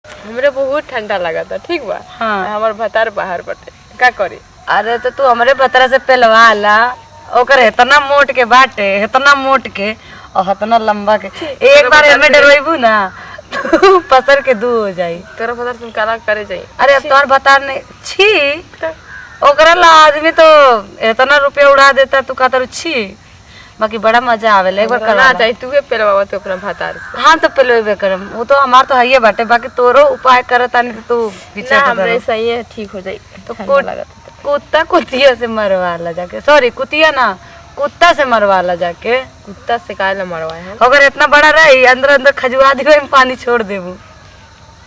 हमरे बहुत ठंडा लगा था। ठीक बा। हाँ। हमार भतार बाहर बटे का करी। अरे तो तू हमरे भतरा से पेलवा ला। ओकर इतना मोट के बाटे, इतना मोट के और इतना लंबा के। एक बार हमें डरवाइबू ना तू पसर के दू हो जाई। तोरा भतार तुम काला करे जाई। अरे अब तोर भतार नहीं छी। ओकरा ला आदमी तो इतना रुपया उड़ा देता, तू कहता छी। बाकी बड़ा मजा आवेला एक बार करना चाहिए। तू पेलवा तो अपना भतार से। हाँ तो पेलवे करम, वो तो हमार तो है बाटे। बाकी तोरो उपाय करता नहीं तो तू पीछे हमरे सही है, ठीक हो जाई। तो कुत्ता कुतिया से मरवाला जाके, सॉरी कुतिया ना कुत्ता से मरवाला जाके। कुत्ता से काहे मरवाए हम? अगर इतना बड़ा रही अंदर अंदर खजुआ दियो में पानी छोड़ देबू।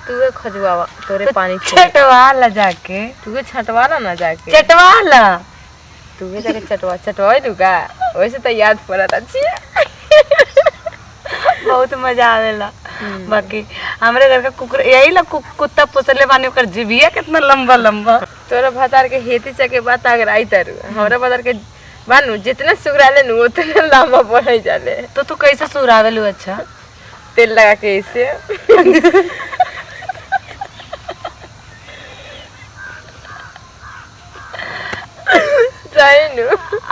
तू खजुआवा तोरे पानी छटवाला जाके। तू छटवाला ना जाके। चटवाला तू जाके चटवाई लूगा। वैसे तो याद पड़ा था। बहुत मजा आवेला। बाकी हमरे घर का कुकुर यही ला कुत्ता पोसले बानी, ओकर जीभिया कितना लंबा लंबा। तोरा भतार के हेती चके बात अगर आई तारू हमरा भतार के बानू जितना सुगराले नु उतना लंबा बढ़े जाले। तो तू कैसे सुरावेलू? अच्छा तेल लगा के इसे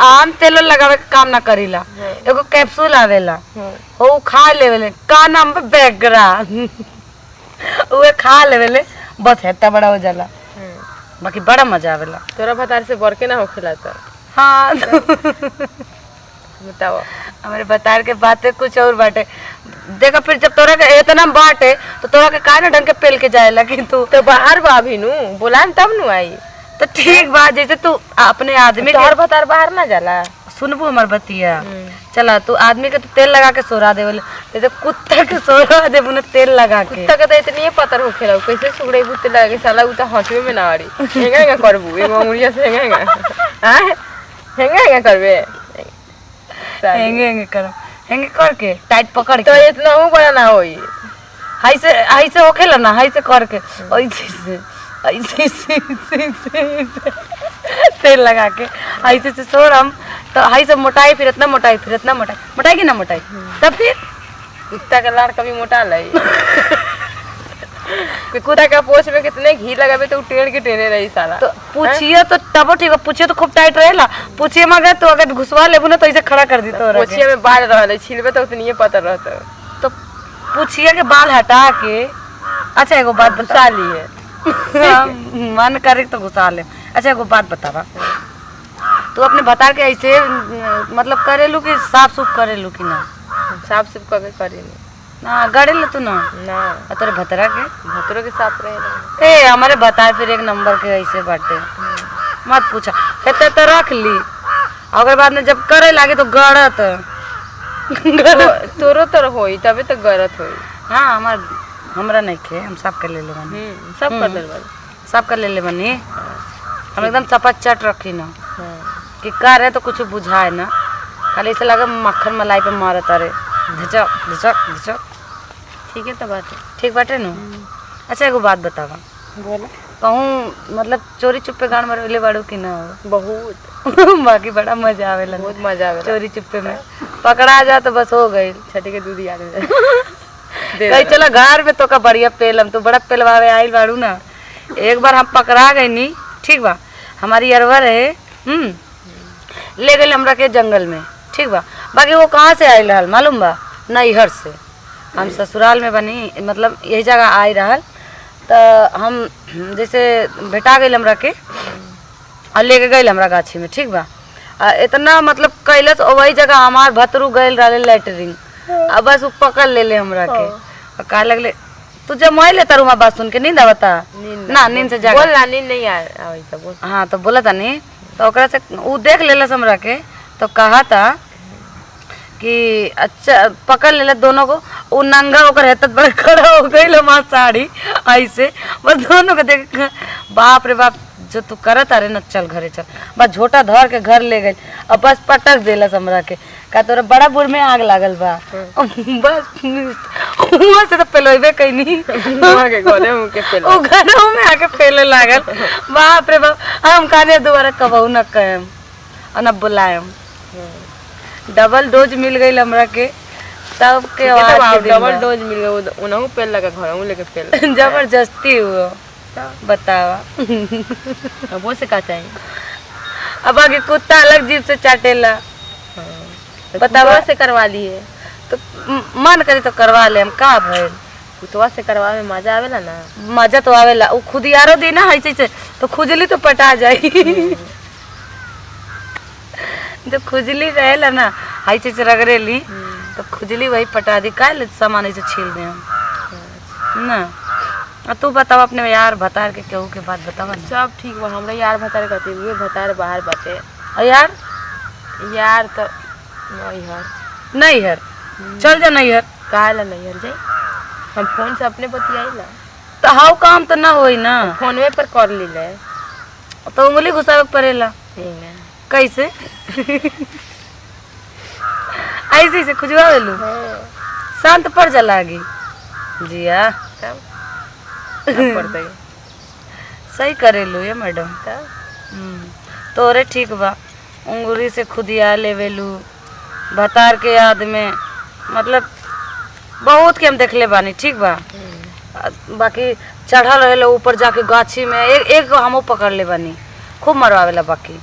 आम तेल लगावे के काम ना करीला। एगो कैप्सूल आवेला वो खा लेवेले। का नाम पे बैगरा उहे खा लेवेले, बस हेता बड़ा हो जाला। बाकी बड़ा मजा आवेला। तोरा भतार से बड़के ना होखेला तो। हाँ बताओ। हमारे भतार के बातें कुछ और बाटे। देखा फिर जब तोरा के इतना बाटे तो तोरा के काहे ढंग के पेल के जाएला कि तू तो बाहर बा अभी नु बोलान तब नु आई। तो ठीक बा, जैसे तू अपने आदमी के तोहर भतार बाहर ना जाला। सुनबू हमार बतिया। चला तू आदमी के तो तेल लगा के सोरा देवले, जैसे कुत्ता के सोरा देबू ना तेल लगा के। कुत्ता के तो इतनी पतर होखेला कैसे सुगड़े बुते लगे साला उ तो हंसवे में ना आड़ी। हेंगा करबू एगो अंगुरिया से हेंगा। हां हेंगा करबे। हेंगे कर, हेंगे करके टाइट पकड़ के। तो इतना हो बड़ा ना होई। हाई से होखेला ना, हाई से करके ऐसे से तेल लगा के ऐसे से सोड़म तो हाई से मोटाई, फिर इतना मोटाई, फिर इतना मोटाई, मोटाई की ना मोटाई। तब फिर कुत्ता का लाड़ कभी मोटा लाई। कुत्ता का पोछ में कितने घी लगावे तो टेढ़ के टेढ़े रही साला। तो पूछिए तो तबो ठीक है, पूछिए तो खूब टाइट रहेला। पूछिए मगर तो अगर घुसवा लेबू ना तो ऐसे खड़ा कर दी। तो पूछिए में बाल रहले छिलबे तो उतनी पतर रहता। तो पूछिए के बाल हटा के। अच्छा एगो बात बता ली है। मन करे तो घुसा ले। अच्छा एगो बात बतावा, तू अपने भतार के ऐसे मतलब करेलू कि साफ सुफ करेलू कि ना? साफ सुफ करके करेनी ना गड़ेल तू ना ना। तेरे भतरा के भतरो के साफ रहे। ए हमारे भतार फिर एक नंबर के ऐसे बाटे, मत पूछा। हेते तो रख ली, अगर बाद में जब करे लागे तो गड़त। तोरो तो होई तबे तो गरत होई। हाँ हमरा नहीं खे, हम साफ कर ले बनी। सब कर ले बनी, साफ कर ले बनी। हम एकदम चपाचट रखी ना कि करे तो कुछ बुझाए ना, खाली ऐसे लगा मक्खन मलाई पे मारत। अरे झचक झचक झचक। ठीक है तो बात ठीक बाटे नु। अच्छा एगो बात बतावा, बोला कहूँ मतलब चोरी चुप्पे गान मरले बाड़ू कि ना? बहुत बाकी बड़ा मजा आवेला, बहुत मजा आवेला चोरी चुप्पे में। पकड़ा जा तो बस हो गई, छठी के दूध याद है। कहीं चला घर में तो का बढ़िया पेलम, तो बड़ा पेलवावे आइल बाड़ू ना। एक बार हम पकड़ा गई नी, ठीक बा, हमारी अरवर है ले गए हमरा के जंगल में, ठीक बा। बाकी वो कहाँ से आयल रहल मालूम बा? नैहर से। हम ससुराल में बनी मतलब यही जगह आई रहल, तो हम जैसे भेटा गई हमरा के और लेके गई हमरा गाछी में, ठीक बा। इतना मतलब कैलस वही जगह हमार भतरू गए रहे लेटरिन, अब बस वो पकड़ ले हमरा के और कहा लगले तू जब मोई ले तारू बात सुन के नींद आवता ना? नींद से जाग बोल ना, नींद नहीं आई तो बोल। हाँ तो बोला था नहीं, तो ओकरा से वो देख लेला हमरा के, तो कहा था कि अच्छा पकड़ ले दोनों को। वो नंगा होकर रहता बड़ा खड़ा हो गई माँ साड़ी ऐसे, बस दोनों को देख बाप रे बाप जो तू करत अरे न चल घरे चल। बस झोटा धर के घर ले गई और बस पटक देला हमरा के, का तोरा बड़ा बुर में आग लागल बा। बस वहाँ से तो पेलोइबे कहीं के घरे में के पेल ओ घरों में आके पेले लागल। बाप रे बाप, हम काने दोबारा कबहू न कहेम और न बुलाएम। डबल डोज मिल गई हमरा के। तब के आवाज के दिन डबल बा। डोज मिल गए उनहु पेल लगा घर लेके पेल जबरदस्ती हुआ बतावा। अब वो से का चाहिए अब आगे कुत्ता अलग जीभ से चाटेला बतावा से करवा लिए तो मन करे तो करवा ले हम का भइल कुतवा से करवा में मजा आवेला ना मजा तो आवेला उ खुद यारो दी ना ऐसे तो खुजली तो पटा जाई जो खुजली रहेला ना ऐसे रगड़ेली तो खुजली वही पटा दी का सामान ऐसे छील दे हम ना। तू बताओ अपने यार भतार के केहू के बात बतावा ना। सब ठीक बा हमरा यार भतार कहते हुए भतार बाहर बाटे और यार यार तो नैहर नैहर चल जा नैहर काहे ला नैहर जाई हम फोन से अपने बतियाइला तो हाउ काम तो ना होई ना फोनवे पर कर लीले तो उंगली घुसावे के पड़ेला कैसे ऐसे से खुजवावे लू शांत पड़ जा लागी जिया पड़ते सही करेलू ये मैडम तोरे ठीक बा उंगली से खुदिया लेवेलू भतार के याद में मतलब बहुत के हम देखले बानी ठीक बा। बाकी चढ़ल रहे ऊपर जाके गाछी में एक हमो पकड़ ले बानी खूब मरवावेला बाकी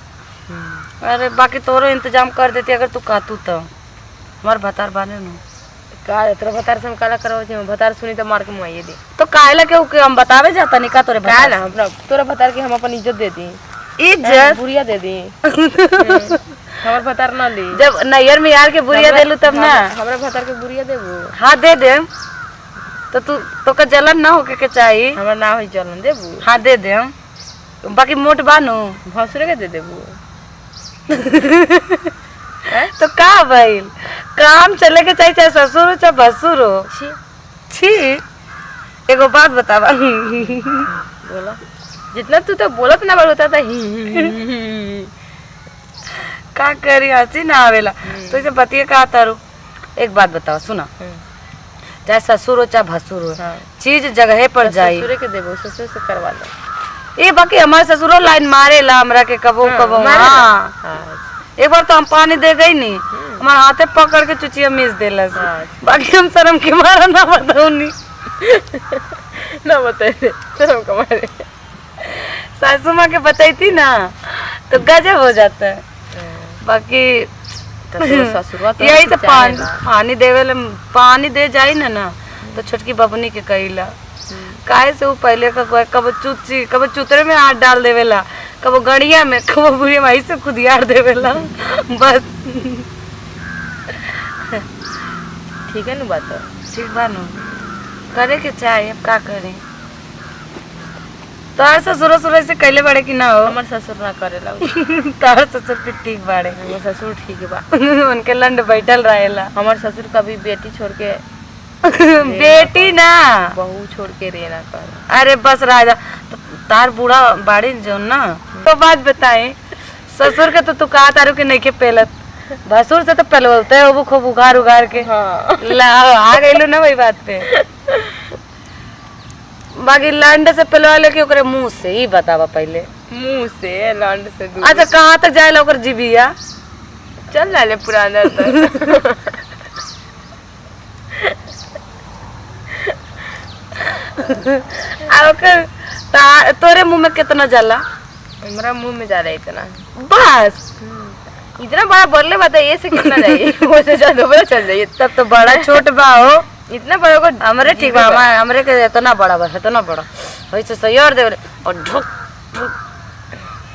अरे बाकी तोरो इंतजाम कर देती अगर तू कहतू तो हमार भतार बाने नु का तेरा भतार से हम काला करवा छे भतार सुनी तो मार के मुआइए दे तो काहेला के हम बतावे जाता नहीं का तोरे का ना हमरा तोरा भतार के हम अपन इज्जत दे दी इज्जत बुरिया दे दी हमर भतार ना ली जब नैयर में यार के बुरिया देलू तब ना हमरा भतार के बुरिया देबू हाँ दे दे तो तू तो का जलन ना होके के चाहिए हमरा ना होई जलन देबू हाँ दे दे बाकी मोट बानू भसुरे के दे देबू तो का भइल काम चले के चाहिए चाहे ससुर हो चाहे भसुर हो छी एगो बात बतावा बोला जितना तू तो बोलत ना होता था का करी हंसी ना आवेला तो इसे बतिए का तारू एक बात बताओ सुना चाहे ससुर हो चाहे भसुर हो चीज जगह पर जाई ससुरे के देबो ससुर से करवा लो ये बाकी हमारे ससुरो लाइन मारेला हमरा के कबो कबो हाँ एक बार तो हम पानी दे गई नहीं हमारे हाथे पकड़ के चुचिया मिस देलस बाकी हम शर्म के मारा ना बताऊनी ना बताए शर्म के मारे सासू माँ के बताई थी ना तो गजब हो जाता है बाकी यही तो पानी दे जाई ना तो छोटकी बबनी के कहीला काहे से वो पहले का कब चुतरे में हाथ डाल देवेला कब गड़िया में कब बुढ़िया में ऐसे खुद यार देवेला बस ठीक है ना बात ठीक बानू करे के चाहे अब का करें तार ससुर ससुर से कैले बड़े की ना हो हमार ससुर ना करेला तार ससुर भी ठीक बाड़े हमार ससुर ठीक बा उनके लंड बैठल रहेला हमार ससुर कभी बेटी छोड़ के बेटी ना बहू छोड़ के रे ना कर अरे बस राजा तो तार बूढ़ा बाड़ी जो ना तो बात बताए ससुर के तो तू कहा तारू के नहीं के पेलत भसुर से तो पहलवते है वो खूब उगार उगार के हाँ ला आ गइलो ना वही बात पे बाकी लंड से पहलवा लेके ओकरे मुंह से ही बतावा पहले मुंह से लंड से दूर अच्छा कहाँ तक जाए ओकर जीबिया चल ले पुराना तक ओकर तोरे मुंह में कितना जाला हमरा मुंह में जा रहा है इतना बस इतना बड़ा बोलले बात है ये से कितना जाइए वो से ज्यादा बड़ा चल जाइए तब तो बड़ा छोट बा हो इतना बड़ा को हमरे ठीक बा हमरे के इतना बड़ा बा इतना बड़ा वैसे सही और दे और ढुक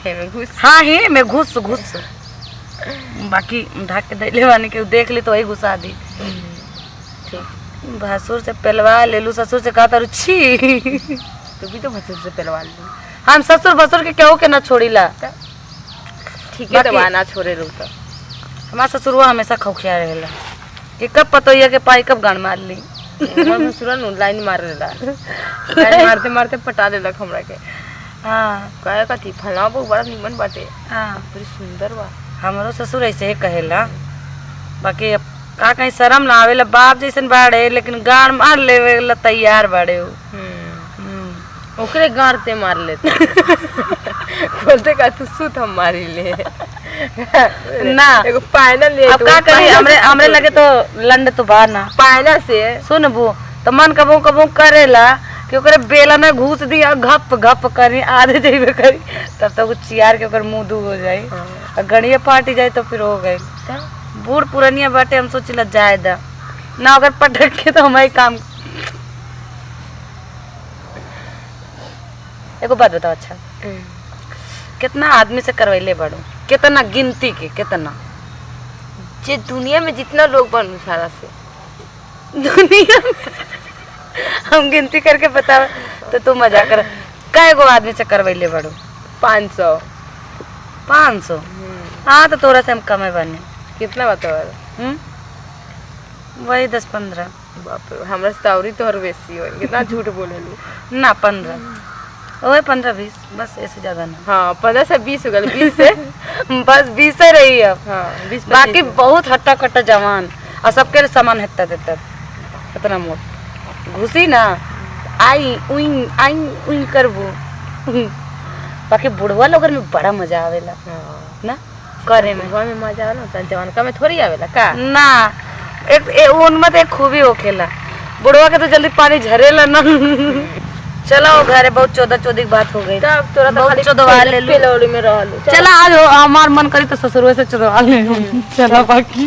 है में घुस हाँ ही मैं घुस बाकी ढक के दैले वानी के देख ली तो वही घुसा दी ठीक भसुर से पहलवा ले लू ससुर से कहा तारू छी तू भी तो भसुर से पहलवा ली हम ससुर भसुर के केहू के ना छोड़ीला ठीक है तो ना छोड़े रू तो हमारा ससुरवा हमेशा खौखिया रहेला कि कब पतोइया के पाई कब गान मार ली हमर भसुरा नु लाइन मार लेला लाइन मारते मारते पटा लेलक हमरा के हाँ कहे कथी फलना बहुत बड़ा निमन बाटे हाँ बड़ी सुंदर बा हमारो ससुर ऐसे ही कहेला बाकी अब का कहीं शर्म ना आवेला बाप जैसन बाड़े लेकिन गान मार लेवेला तैयार बाड़े हो ओकरे गारते मार लेते बोलते का तू सुत हम मारी ले ना एगो पायना ले अब का करी हमरे लगे तो लंड तो बाहर ना पायना से सुन बू तो मन कबू कबू करेला कि ओकरे बेला में घुस दिया घप घप करी आधे जेबे करी तब तक चियार के ओकर मुंह दू हो जाई और गणिया पार्टी जाए तो फिर हो गई बूढ़ पुरानिया बाटे हम सोचिला जाए दा ना अगर पटक के तो हमारे काम। एगो बात बताओ अच्छा कितना आदमी से करवैले बड़ो कितना गिनती के कितना जे दुनिया में जितना लोग बनू सारा से दुनिया में हम गिनती करके बताओ तो तू मजा कर कै गो आदमी से करवैले बड़ो 500 500 हाँ तो तोरा से हम कमे बने कितना बताओ वही 10-15 बाप रे हमरा से और तोहर बेसी हो कितना झूठ बोलेलू ना 15 ओए 15-20 बस ऐसे ज्यादा ना हाँ 15 से 20 हो गए 20 से बस 20 से रही अब हाँ 20 बाकी बहुत हट्टा कट्टा जवान और सबके सामान हेता देता इतना मोट घुसी ना आई उई करबू बाकी बुढ़वा लोगन में बड़ा मजा आवेला ना करे में बुढ़वा में मजा आवेला जवान का में थोड़ी आवेला का ना एक उनमें तो एक खूबी होखेला बुढ़वा के तो जल्दी पानी झरेला ना चलो घरे बहुत 14 की बात हो गई तब तोरा तो बहुत खाली चोदवा ले लू पेलोड़ी में रहलू चला आज हमार मन करी तो ससुर से चोदवा ले चला बाकी